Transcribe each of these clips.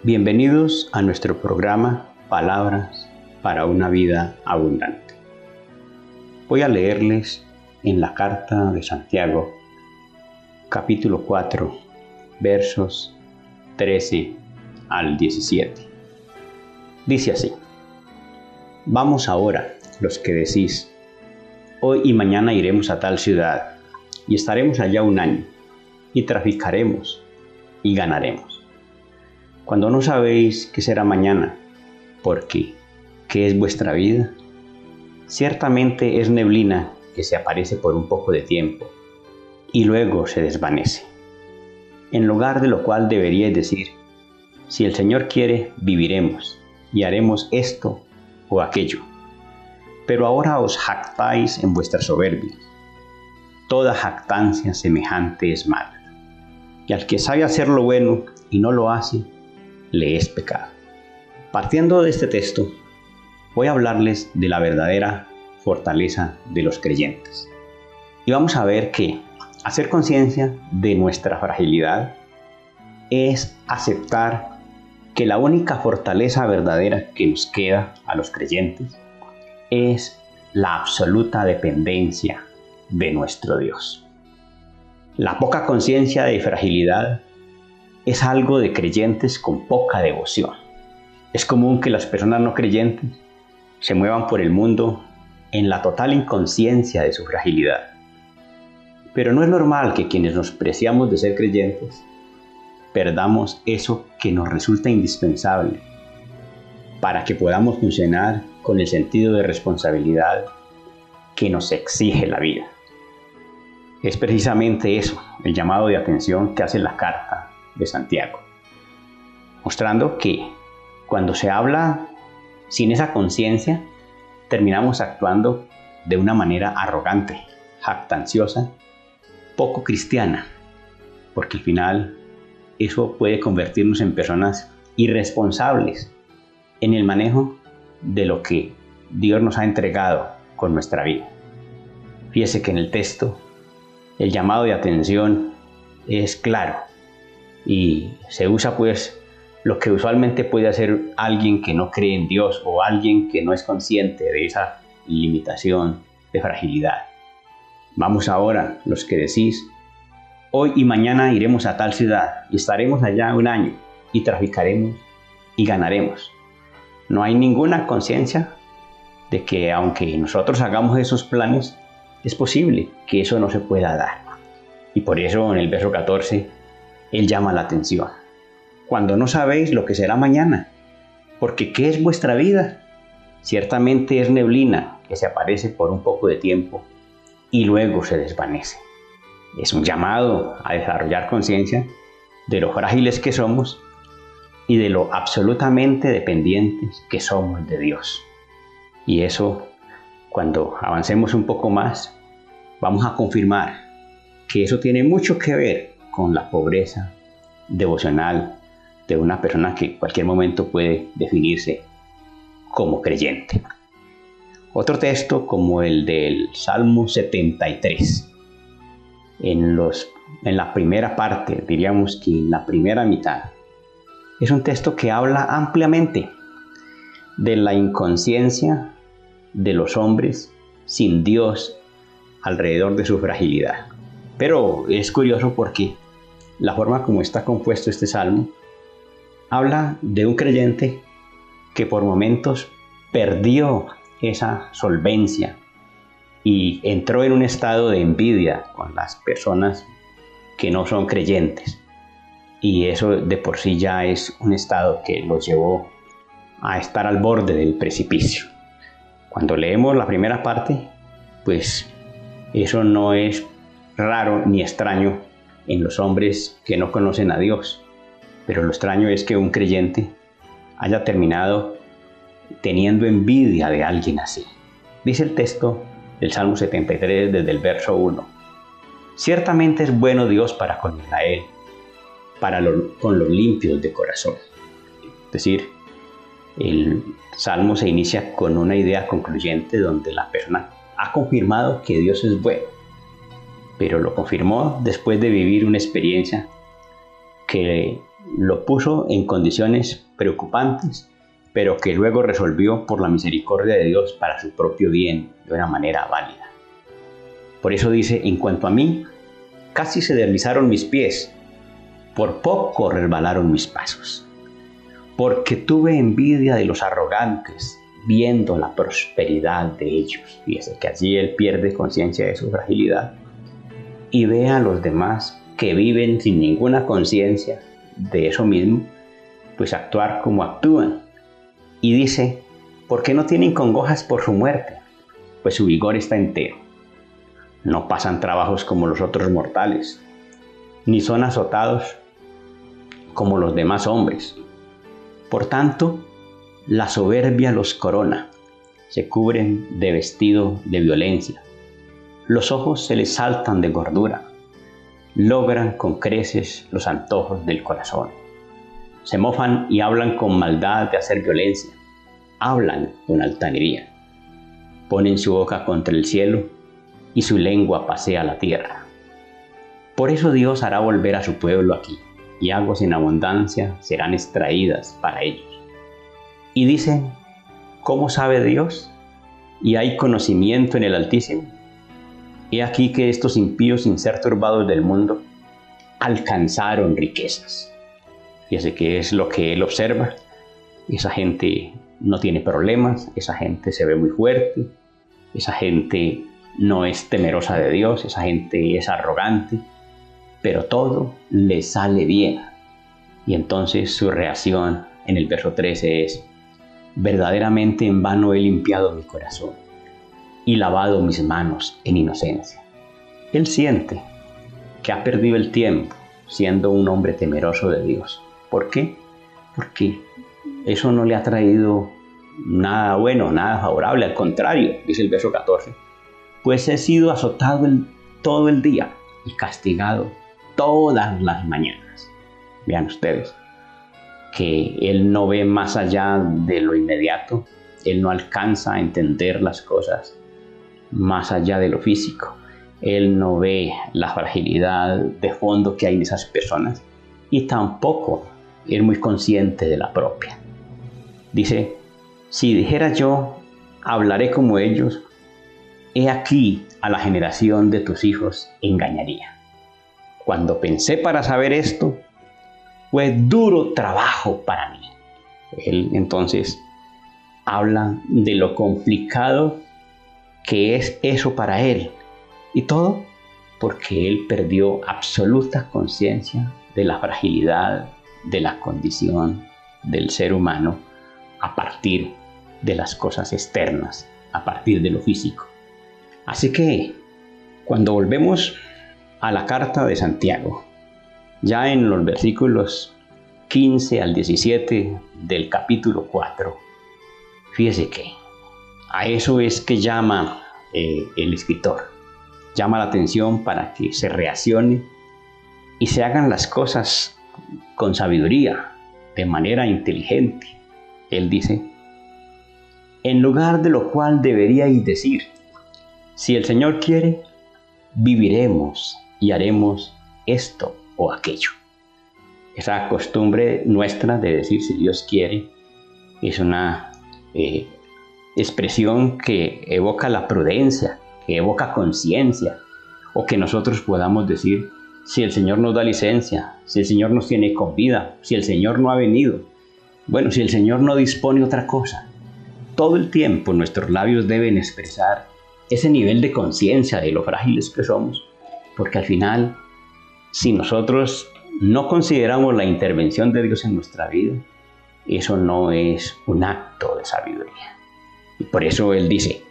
Bienvenidos a nuestro programa Palabras para una vida abundante. Voy a leerles en la carta de Santiago, capítulo 4, versos 13 al 17. Dice así: Vamos ahora, los que decís, hoy y mañana iremos a tal ciudad, y estaremos allá un año, y traficaremos, y ganaremos. Cuando no sabéis qué será mañana, porque ¿qué es vuestra vida? Ciertamente es neblina que se aparece por un poco de tiempo, y luego se desvanece. En lugar de lo cual deberíais decir, si el Señor quiere, viviremos, y haremos esto o aquello. Pero ahora os jactáis en vuestras soberbias. Toda jactancia semejante es mala. Y al que sabe hacer lo bueno y no lo hace, le es pecado. Partiendo de este texto, voy a hablarles de la verdadera fortaleza de los creyentes. Y vamos a ver que hacer conciencia de nuestra fragilidad es aceptar que la única fortaleza verdadera que nos queda a los creyentes es la absoluta dependencia de nuestro Dios. La poca conciencia de fragilidad es algo de creyentes con poca devoción. Es común que las personas no creyentes se muevan por el mundo en la total inconsciencia de su fragilidad. Pero no es normal que quienes nos preciamos de ser creyentes perdamos eso que nos resulta indispensable para que podamos funcionar con el sentido de responsabilidad que nos exige la vida. Es precisamente eso, el llamado de atención que hace la carta de Santiago, mostrando que cuando se habla sin esa conciencia, terminamos actuando de una manera arrogante, jactanciosa, poco cristiana, porque al final eso puede convertirnos en personas irresponsables en el manejo de lo que Dios nos ha entregado con nuestra vida. Fíjese que en el texto el llamado de atención es claro y se usa pues lo que usualmente puede hacer alguien que no cree en Dios o alguien que no es consciente de esa limitación de fragilidad. Vamos ahora, los que decís, hoy y mañana iremos a tal ciudad y estaremos allá un año y traficaremos y ganaremos. No hay ninguna conciencia de que aunque nosotros hagamos esos planes, es posible que eso no se pueda dar. Y por eso en el verso 14, Él llama la atención. Cuando no sabéis lo que será mañana, porque ¿qué es vuestra vida? Ciertamente es neblina que se aparece por un poco de tiempo y luego se desvanece. Es un llamado a desarrollar conciencia de lo frágiles que somos y de lo absolutamente dependientes que somos de Dios. Y eso, cuando avancemos un poco más, vamos a confirmar que eso tiene mucho que ver con la pobreza devocional de una persona que en cualquier momento puede definirse como creyente. Otro texto como el del Salmo 73. En la primera parte, diríamos que en la primera mitad, es un texto que habla ampliamente de la inconsciencia de los hombres sin Dios alrededor de su fragilidad. Pero es curioso porque la forma como está compuesto este salmo habla de un creyente que por momentos perdió esa solvencia y entró en un estado de envidia con las personas que no son creyentes. Y eso de por sí ya es un estado que los llevó a estar al borde del precipicio. Cuando leemos la primera parte, pues eso no es raro ni extraño en los hombres que no conocen a Dios. Pero lo extraño es que un creyente haya terminado teniendo envidia de alguien así. Dice el texto del Salmo 73 desde el verso 1. Ciertamente es bueno Dios para con Israel, con los limpios de corazón. Es decir, el Salmo se inicia con una idea concluyente donde la persona ha confirmado que Dios es bueno, pero lo confirmó después de vivir una experiencia que lo puso en condiciones preocupantes, pero que luego resolvió por la misericordia de Dios para su propio bien de una manera válida. Por eso dice, en cuanto a mí, casi se deslizaron mis pies, por poco resbalaron mis pasos, porque tuve envidia de los arrogantes, viendo la prosperidad de ellos. Fíjese que allí él pierde conciencia de su fragilidad y ve a los demás que viven sin ninguna conciencia de eso mismo, pues actuar como actúan. Y dice, ¿por qué no tienen congojas por su muerte? Pues su vigor está entero. No pasan trabajos como los otros mortales, ni son azotados como los demás hombres. Por tanto, la soberbia los corona, se cubren de vestido de violencia. Los ojos se les saltan de gordura, logran con creces los antojos del corazón. Se mofan y hablan con maldad de hacer violencia, hablan con altanería. Ponen su boca contra el cielo y su lengua pasea la tierra. Por eso Dios hará volver a su pueblo aquí, y aguas en abundancia serán extraídas para ellos. Y dicen, ¿cómo sabe Dios? ¿Y hay conocimiento en el Altísimo? He aquí que estos impíos sin ser turbados del mundo alcanzaron riquezas. Fíjese que es lo que él observa. Esa gente no tiene problemas, esa gente se ve muy fuerte, esa gente no es temerosa de Dios, esa gente es arrogante, pero todo le sale bien. Y entonces su reacción en el verso 13 es, verdaderamente en vano he limpiado mi corazón y lavado mis manos en inocencia. Él siente que ha perdido el tiempo siendo un hombre temeroso de Dios. ¿Por qué? Porque eso no le ha traído nada bueno, nada favorable. Al contrario, dice el verso 14, pues he sido azotado todo el día y castigado todas las mañanas. Vean ustedes que él no ve más allá de lo inmediato, él no alcanza a entender las cosas más allá de lo físico, él no ve la fragilidad de fondo que hay en esas personas y tampoco es muy consciente de la propia. Dice, si dijera yo, hablaré como ellos, he aquí a la generación de tus hijos engañaría. Cuando pensé para saber esto, fue duro trabajo para mí. Él entonces habla de lo complicado que es eso para él. Y todo porque él perdió absoluta conciencia de la fragilidad de la condición del ser humano a partir de las cosas externas, a partir de lo físico. Así que cuando volvemos a la carta de Santiago, ya en los versículos 15 al 17 del capítulo 4, fíjese que a eso es que llama el escritor. Llama la atención para que se reaccione y se hagan las cosas con sabiduría, de manera inteligente. Él dice, en lugar de lo cual deberíais decir, si el Señor quiere, viviremos y haremos esto o aquello. Esa costumbre nuestra de decir si Dios quiere es una expresión que evoca la prudencia, que evoca conciencia, o que nosotros podamos decir si el Señor nos da licencia, si el Señor nos tiene con vida, si el Señor no ha venido, bueno, si el Señor no dispone otra cosa. Todo el tiempo nuestros labios deben expresar ese nivel de conciencia de lo frágiles que somos, porque al final, si nosotros no consideramos la intervención de Dios en nuestra vida, eso no es un acto de sabiduría. Y por eso Él dice,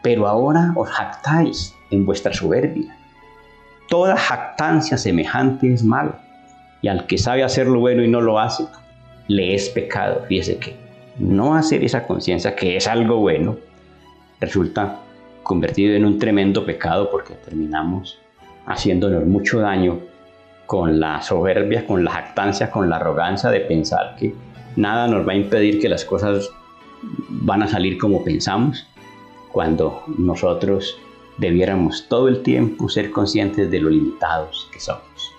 pero ahora os jactáis en vuestra soberbia. Toda jactancia semejante es mala, y al que sabe hacer lo bueno y no lo hace, le es pecado. Fíjese que no hacer esa conciencia que es algo bueno resulta convertido en un tremendo pecado, porque terminamos haciéndonos mucho daño con la soberbia, con la jactancia, con la arrogancia de pensar que nada nos va a impedir que las cosas van a salir como pensamos, cuando nosotros debiéramos todo el tiempo ser conscientes de lo limitados que somos.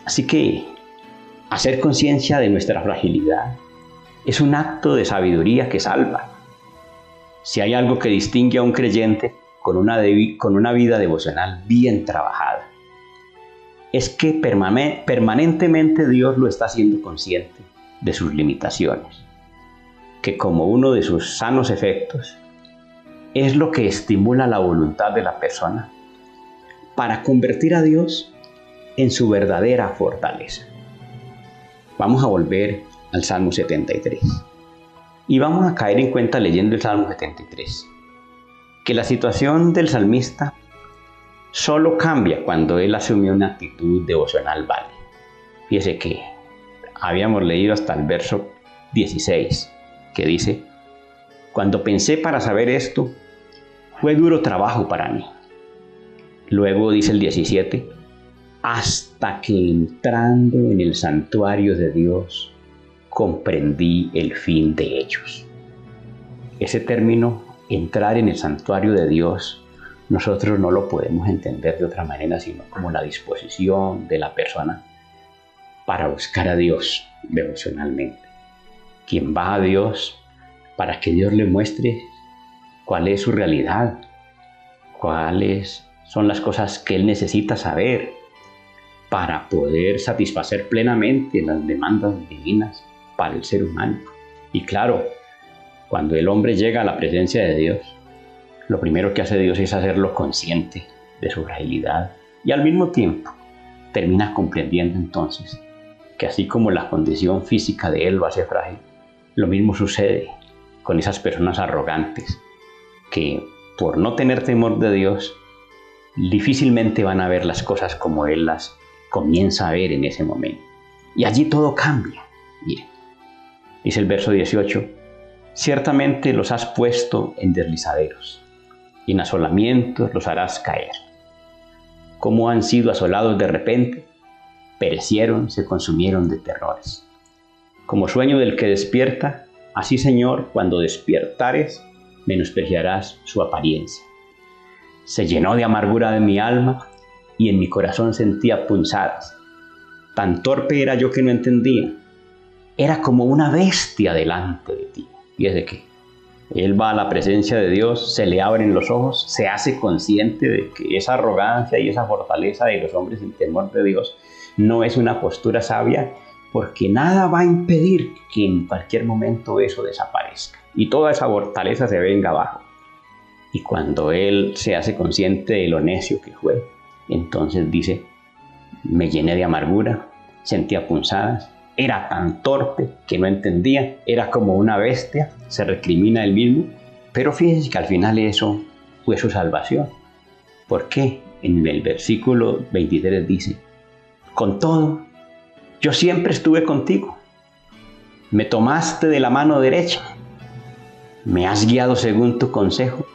Así que Hacer conciencia de nuestra fragilidad es un acto de sabiduría que salva. Si hay algo que distingue a un creyente con una vida devocional bien trabajada, es que permanentemente Dios lo está haciendo consciente de sus limitaciones, que como uno de sus sanos efectos es lo que estimula la voluntad de la persona para convertir a Dios en su verdadera fortaleza. Vamos a volver al Salmo 73 y vamos a caer en cuenta leyendo el Salmo 73 que la situación del salmista solo cambia cuando él asume una actitud devocional válida. Fíjese que habíamos leído hasta el verso 16 que dice: cuando pensé para saber esto, fue duro trabajo para mí. Luego dice el 17: hasta que entrando en el santuario de Dios, comprendí el fin de ellos. Ese término, entrar en el santuario de Dios, nosotros no lo podemos entender de otra manera, sino como la disposición de la persona para buscar a Dios devocionalmente. Quien va a Dios para que Dios le muestre cuál es su realidad, cuáles son las cosas que él necesita saber para poder satisfacer plenamente las demandas divinas para el ser humano. Y claro, cuando el hombre llega a la presencia de Dios, lo primero que hace Dios es hacerlo consciente de su fragilidad y al mismo tiempo termina comprendiendo entonces que así como la condición física de él lo hace frágil, lo mismo sucede con esas personas arrogantes que por no tener temor de Dios difícilmente van a ver las cosas como él las comienza a ver en ese momento. Y allí todo cambia. Miren, dice el verso 18: ciertamente los has puesto en deslizaderos, y en asolamientos los harás caer. Como han sido asolados de repente, perecieron, se consumieron de terrores. Como sueño del que despierta, así, Señor, cuando despiertares, menospreciarás su apariencia. Se llenó de amargura de mi alma, y en mi corazón sentía punzadas. Tan torpe era yo que no entendía. Era como una bestia delante de ti. Fíjese que él va a la presencia de Dios, se le abren los ojos, se hace consciente de que esa arrogancia y esa fortaleza de los hombres sin temor de Dios no es una postura sabia, porque nada va a impedir que en cualquier momento eso desaparezca y toda esa fortaleza se venga abajo. Y cuando él se hace consciente de lo necio que fue, entonces dice: me llené de amargura, sentía punzadas, era tan torpe que no entendía, era como una bestia, se recrimina él mismo. Pero fíjense que al final eso fue su salvación. ¿Por qué? En el versículo 23 dice: con todo, yo siempre estuve contigo, me tomaste de la mano derecha, me has guiado según tu consejo,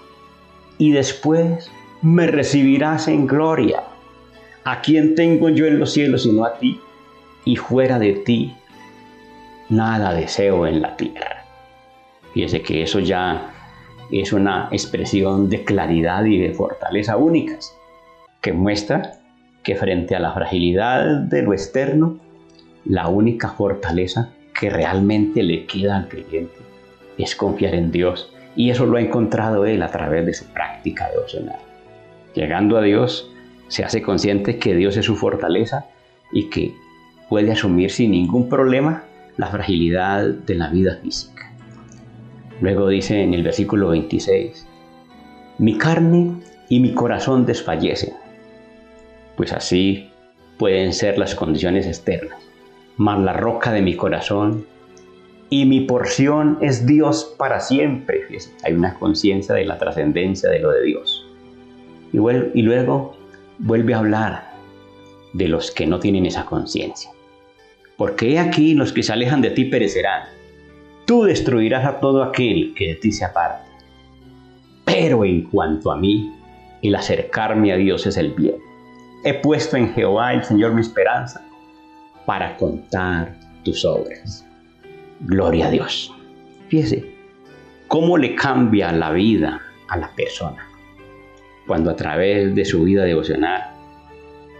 y después me recibirás en gloria. ¿A quién tengo yo en los cielos sino a ti? Y fuera de ti, nada deseo en la tierra. Fíjese que eso ya es una expresión de claridad y de fortaleza únicas, que muestra que frente a la fragilidad de lo externo, la única fortaleza que realmente le queda al creyente es confiar en Dios, y eso lo ha encontrado él a través de su práctica devocional. Llegando a Dios, se hace consciente que Dios es su fortaleza y que puede asumir sin ningún problema la fragilidad de la vida física. Luego dice en el versículo 26: mi carne y mi corazón desfallecen. Pues así pueden ser las condiciones externas, mas la roca de mi corazón y mi porción es Dios para siempre. Fíjense, hay una conciencia de la trascendencia de lo de Dios. Y luego vuelve a hablar de los que no tienen esa conciencia. Porque he aquí los que se alejan de ti perecerán. Tú destruirás a todo aquel que de ti se aparta. Pero en cuanto a mí, el acercarme a Dios es el bien. He puesto en Jehová el Señor mi esperanza, para contar tus obras. Gloria a Dios. Fíjese cómo le cambia la vida a la persona cuando a través de su vida devocional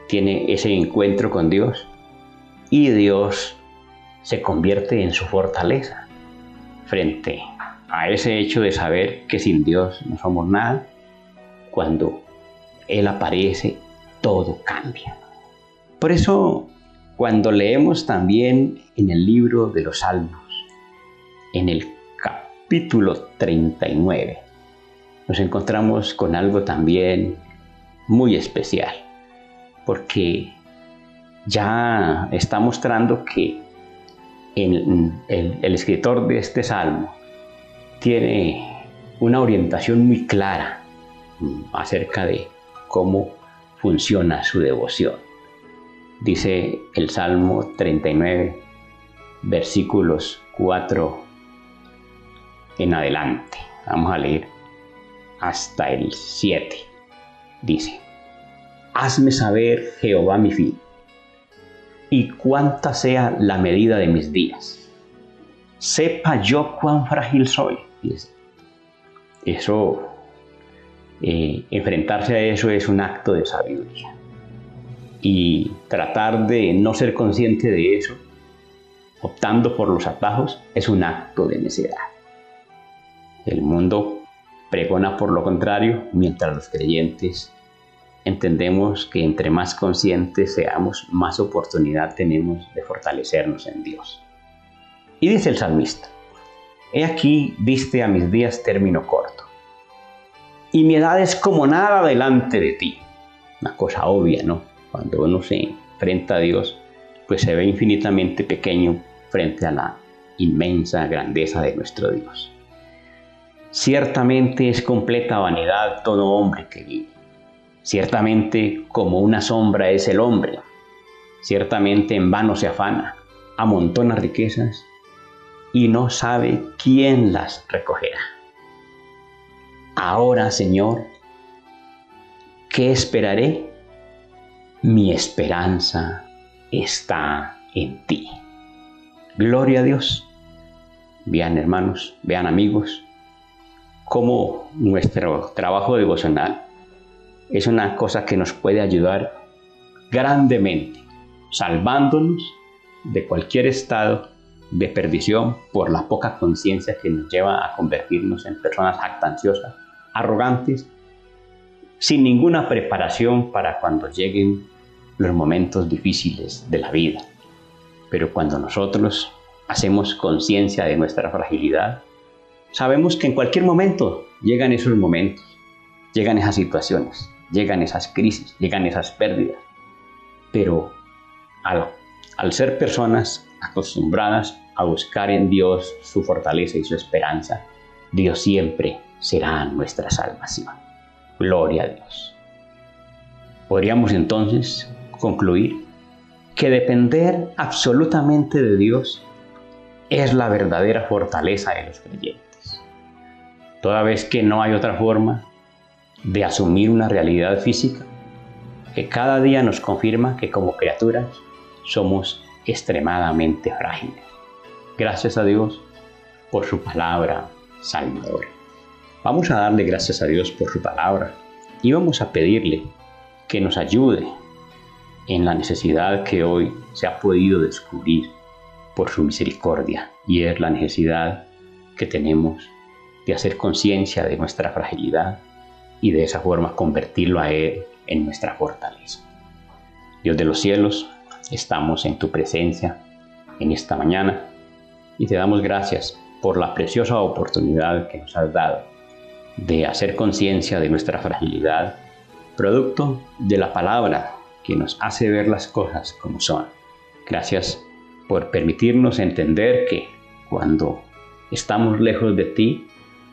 tiene ese encuentro con Dios y Dios se convierte en su fortaleza frente a ese hecho de saber que sin Dios no somos nada. Cuando Él aparece, todo cambia. Por eso, cuando leemos también en el libro de los Salmos, en el capítulo 39, nos encontramos con algo también muy especial, porque ya está mostrando que el escritor de este salmo tiene una orientación muy clara acerca de cómo funciona su devoción. Dice el Salmo 39, versículos 4 en adelante. Vamos a leer hasta el 7. Dice: hazme saber, Jehová, mi fin, y cuánta sea la medida de mis días. Sepa yo cuán frágil soy. Eso, enfrentarse a eso es un acto de sabiduría. Y tratar de no ser consciente de eso, optando por los atajos, es un acto de necedad. El mundo pregona por lo contrario, mientras los creyentes entendemos que entre más conscientes seamos, más oportunidad tenemos de fortalecernos en Dios. Y dice el salmista: he aquí diste a mis días término corto, y mi edad es como nada delante de ti. Una cosa obvia, ¿no? Cuando uno se enfrenta a Dios, pues se ve infinitamente pequeño frente a la inmensa grandeza de nuestro Dios. Ciertamente es completa vanidad todo hombre que vive. Ciertamente como una sombra es el hombre. Ciertamente en vano se afana, amontona riquezas y no sabe quién las recogerá. Ahora, Señor, ¿qué esperaré? Mi esperanza está en ti. Gloria a Dios. Vean, hermanos, vean, amigos, cómo nuestro trabajo devocional es una cosa que nos puede ayudar grandemente, salvándonos de cualquier estado de perdición por la poca conciencia que nos lleva a convertirnos en personas jactanciosas, arrogantes, sin ninguna preparación para cuando lleguen los momentos difíciles de la vida. Pero cuando nosotros hacemos conciencia de nuestra fragilidad, sabemos que en cualquier momento llegan esos momentos, llegan esas situaciones, llegan esas crisis, llegan esas pérdidas. Pero al ser personas acostumbradas a buscar en Dios su fortaleza y su esperanza, Dios siempre será nuestra salvación. Gloria a Dios. Podríamos entonces concluir que depender absolutamente de Dios es la verdadera fortaleza de los creyentes. Toda vez que no hay otra forma de asumir una realidad física que cada día nos confirma que como criaturas somos extremadamente frágiles. Gracias a Dios por su palabra salvadora. Vamos a darle gracias a Dios por su palabra y vamos a pedirle que nos ayude en la necesidad que hoy se ha podido descubrir por su misericordia, y es la necesidad que tenemos de hacer conciencia de nuestra fragilidad y de esa forma convertirlo a Él en nuestra fortaleza. Dios de los cielos, estamos en tu presencia en esta mañana y te damos gracias por la preciosa oportunidad que nos has dado de hacer conciencia de nuestra fragilidad, producto de la palabra que nos hace ver las cosas como son. Gracias por permitirnos entender que cuando estamos lejos de ti,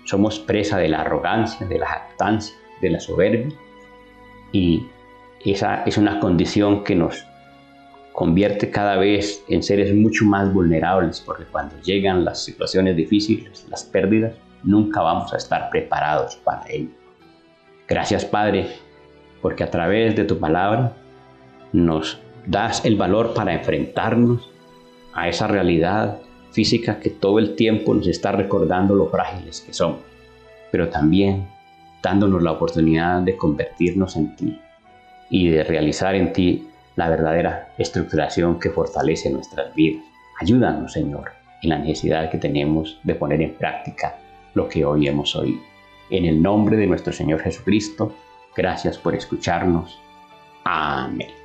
somos presa de la arrogancia, de la jactancia, de la soberbia, y esa es una condición que nos convierte cada vez en seres mucho más vulnerables, porque cuando llegan las situaciones difíciles, las pérdidas, nunca vamos a estar preparados para ello. Gracias, Padre, porque a través de tu palabra nos das el valor para enfrentarnos a esa realidad física que todo el tiempo nos está recordando lo frágiles que somos, pero también dándonos la oportunidad de convertirnos en ti y de realizar en ti la verdadera estructuración que fortalece nuestras vidas. Ayúdanos, Señor, en la necesidad que tenemos de poner en práctica lo que hoy hemos oído. En el nombre de nuestro Señor Jesucristo, gracias por escucharnos. Amén.